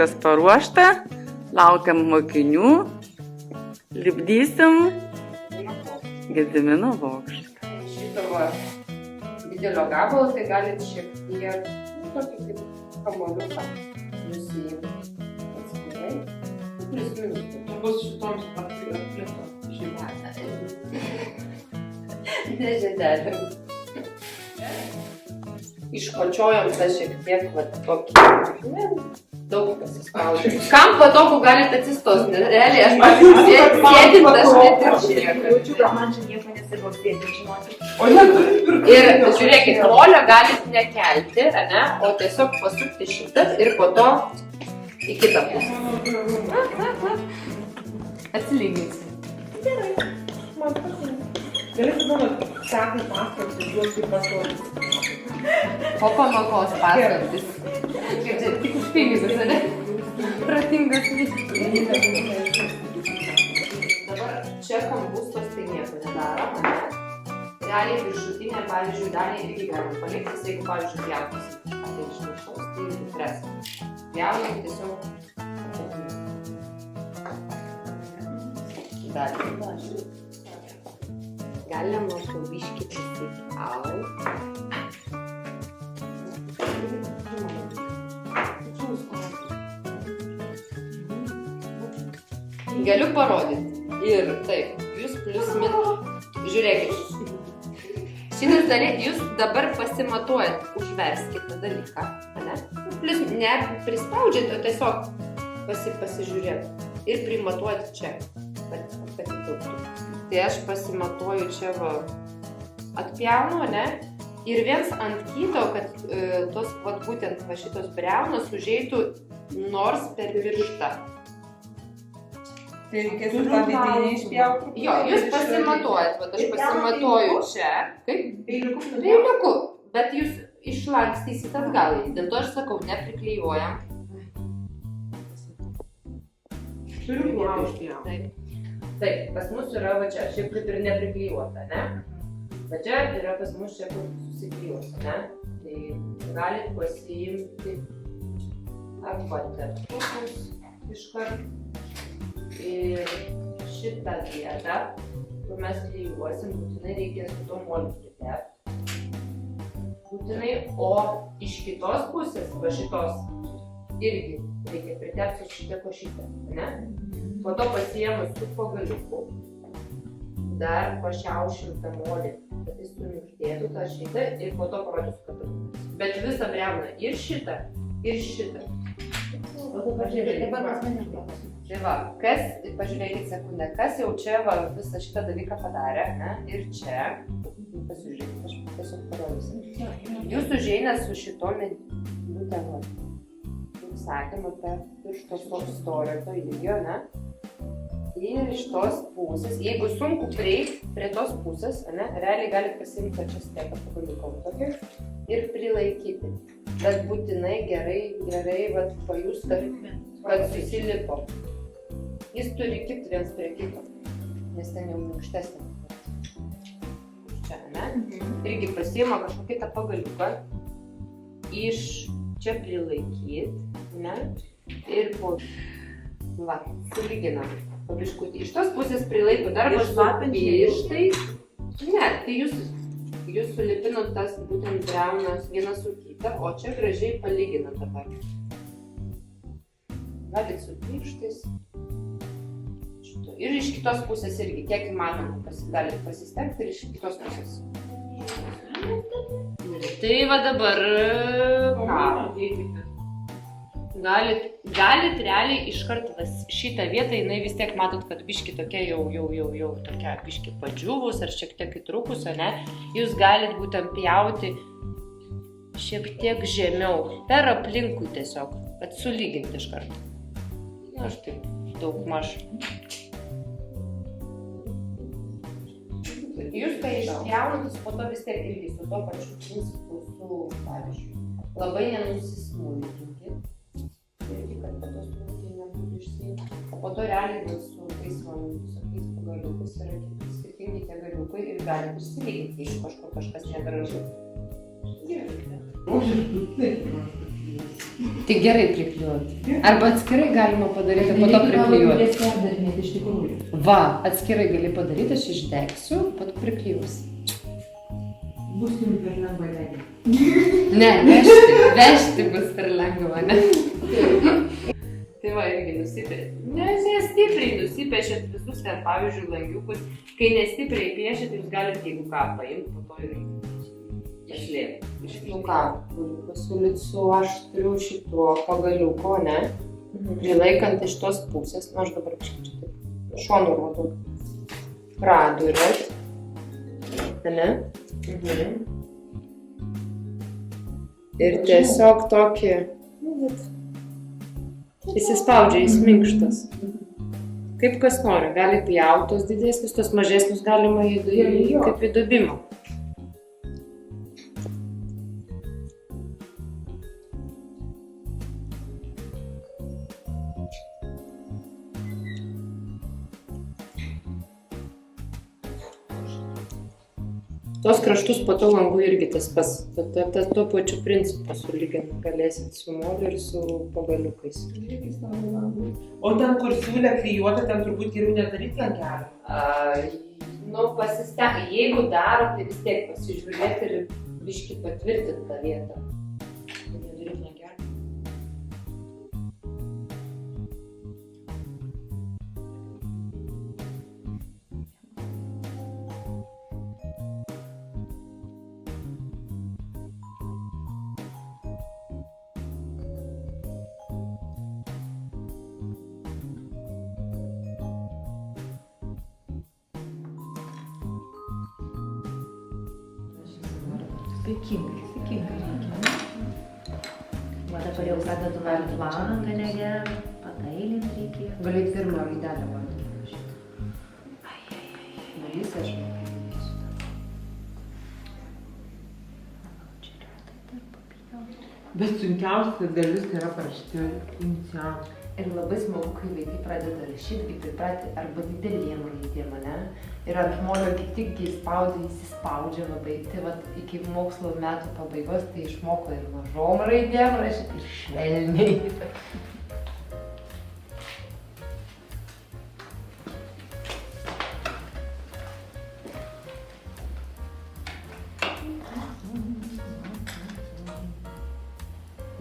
Viskas paruošta, laukiam mokinių, lipdysim Gedimino bokštą. Šito va didelio gabalo, tai galit šiek tiek tokį kaip kamuoliuką nusiimti atskirai. Plius minus. Bus šitoms atplėto šeimos. Ne žiedelėm. Iškočiojom tą šiek tiek va tokį. Daug pasispaudė. Kam patogu galite atsistos, nes realiai aš sėdint aš netiršėju. Jaučiu, kad man čia nieko nesirgo sėdint, žinoti. Ir žiūrėkit, rolio galite nekelti, ne? O tiesiog pasukti šitą ir po to į kitą pusę. Atsilyginsi. Gerai, man patinka. Galėtų mano sekai paslaptis, duoti paslaptis. Kopo nuokos paslaptis. Kaip čia, tik už pinigus, ne? Pratingas viskas. Dabar čia kambustos tai nieko nedaro, ne? Realiai viršutinė, pavyzdžiui, dalį irgi galima palikti, jeigu, pavyzdžiui, pjautis. Tai iš viršaus, tai irgi presas. Pjaunam tiesiog. Dalį. Galima po biškį pasitikauti. Galiu parodyti. Ir taip, jūs plius minus. Žiūrėkit. Šitas dalykas, jūs dabar pasimatuojat, užverskit tą dalyką. Ne? Plius ne prispaudžiat, o tiesiog pasižiūrėt. Ir primatuojat čia. Kad įtilptų. Tai aš pasimatuoju čia va. Atpjaunu, ne? Ir viens ant kito, kad tos, vat, būtent va, šitos briaunos užeitų nors per pirštą. Tai reikės ir tą vidinį išpjauti? Jo, jūs pasimatuojat, vat aš pasimatuoju čia. Kaip? Peiliuku? Peiliuku, bet jūs išlankstysit atgal. Dėl to aš sakau, nepriklijuojam. Turiu klausimą išpjauti. Taip, pas mus yra va čia, šiaip kaip ir nepriklijuota, ne? Bet čia yra pas mus čia kur susiklijuota, ne? Tai galit pasiimti arba teptukus iškart. Ir šitą vietą, kur mes klijuosim, būtinai reikia su to moliu pritepti. Būtinai, o iš kitos pusės, va šitos, irgi reikia pritepti su šitą košytę, ne? Po to pasiėmus su pagaliuku, dar pašiaušim tą molį, kad jis suminkštėtų tą šitą ir po to parodžius kabliukus. Bet visą briauną ir šitą, ir šitą. O dabar žiūrėk, dabar pas mane klausimas. Tai va, kas, pažiūrėkit sekundę, kas jau čia va visą šitą dalyką padarė, ne? Ir čia, pasižiūrėkit, aš tiesiog parodysiu. Jūs užeinat su šitom būtent, kaip sakėm, apie piršto storio to ilgio, ne? Ir iš tos pusės, jeigu sunku prieiti prie tos pusės, ne? Realiai galite pasiimti čia steką pagaliuką tokį ir prilaikyti. Bet būtinai gerai vat, pajust, kad susilipo. Jis turi kibti viens prie kito, nes ten jau minkštesnė. Čia, ne? Irgi pasiima kažkokį tą pagaliuką, iš čia prilaikyti, ne? Ir po, va, sulyginam pabiškutį. Iš tos pusės prilaiko dar pirštais. Ne, tai jūs sulipinot tas būtent briaunas vieną su kita, o čia gražiai palyginat dabar. Galit su pirštais. Ir iš kitos pusės irgi, kiek įmanoma, galit pasistengti ir iš kitos pusės. Tai va dabar, galit realiai iškart šitą vietą, jinai vis tiek matot, kad biški tokia jau tokia biški padžiūvus ar šiek tiek įtrūkus, ne? Jūs galit būtent pjauti šiek tiek žemiau, per aplinkui tiesiog, kad sulyginti iškart. Na, aš taip daug maž. Jūs kai išpjaunatis, po to vis tiek irgi su to pačiu principu, su, pavyzdžiui, labai nenusismulkinkit. Irgi, kad po to smulkiai nebūtų po to realiai su tais visokiais pagaliukais yra skirtingi tie galiukai ir galit išsilyginti, jeigu kažkur kažkas negražu. Tik gerai priklijuoti. Arba atskirai galima padaryti, po to priklijuoti. Va, atskirai gali padaryti, aš išdegsiu, po to priklijuosi. Bus jums per lengva leidžiama. Ne, vežti bus per lengva, ne? Tai va, irgi nusipešėt. Nestipriai nusipešėt visus ten, pavyzdžiui, langiukus. Kai nestipriai piešėt, jūs galite, jeigu ką, paimti, po to ir išlėpti. Nu ką, su aštriu šituo pagaliuko, ne? Prilaikant iš tos pusės, nu aš dabar kažkaip čia taip šonu rodu. Praduriat. Ne? Ir tiesiog tokį, įsispaudžia, jis minkštas. Kaip kas nori, gali pjauti tos didesnius, tos mažesnius galima kaip į dubimą. Tos kraštus po to langų irgi tas pas, tuo pačiu principu sulygint galėsit su moliu ir su pagaliukais. O ten, kur siūlė klijuota, ten turbūt geriau nedaryti langelį. Nu, pasistengti, jeigu daro, tai vis tiek pasižiūrėti ir biškį patvirtinti tą vietą. Nedaryti langelį. Va dabar jau pradedu valyti langą negerą, patailinti reikėjo. Gali pirmą raidelę valyti. Dalis aš Bet sunkiausia dalis yra parašyti inicialus. ir labai smagu, kai vaikai pradeda rašyti, kaip pripratę arba dideliem raidėm, ne? Ir ant molio kaip tik spaudžia, įsispaudžia labai. Tai vat iki mokslo metų pabaigos tai išmoko ir mažom raidėm rašyti, ir švelniai.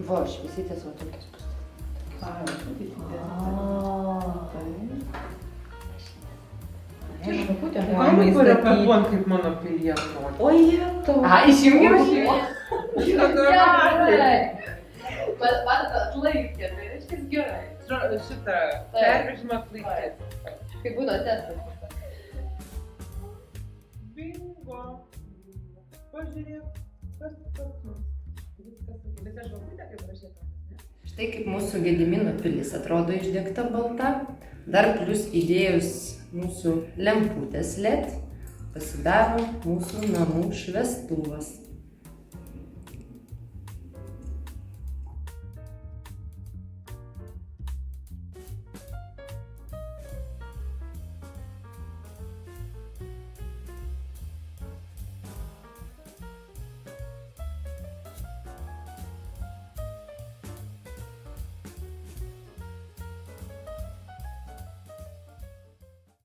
Va, šviesytės va tokias bus. Galima parepetuot kaip mano pilies nori. O jeto. A, išjungiam šį. Gerai. Man atlaikė, tai reiškia gerai. Šitą pervežimą atlaikė. Kai būna testas. Bingo. Pažiūrėk, kas pas mus. Viskas sakė, bet aš galbūt kaip rašėta. Štai kaip mūsų Gedimino pilis atrodo išdegta balta. Dar plius įdėjus mūsų lemputės LED pasidaro mūsų namų šviestuvas.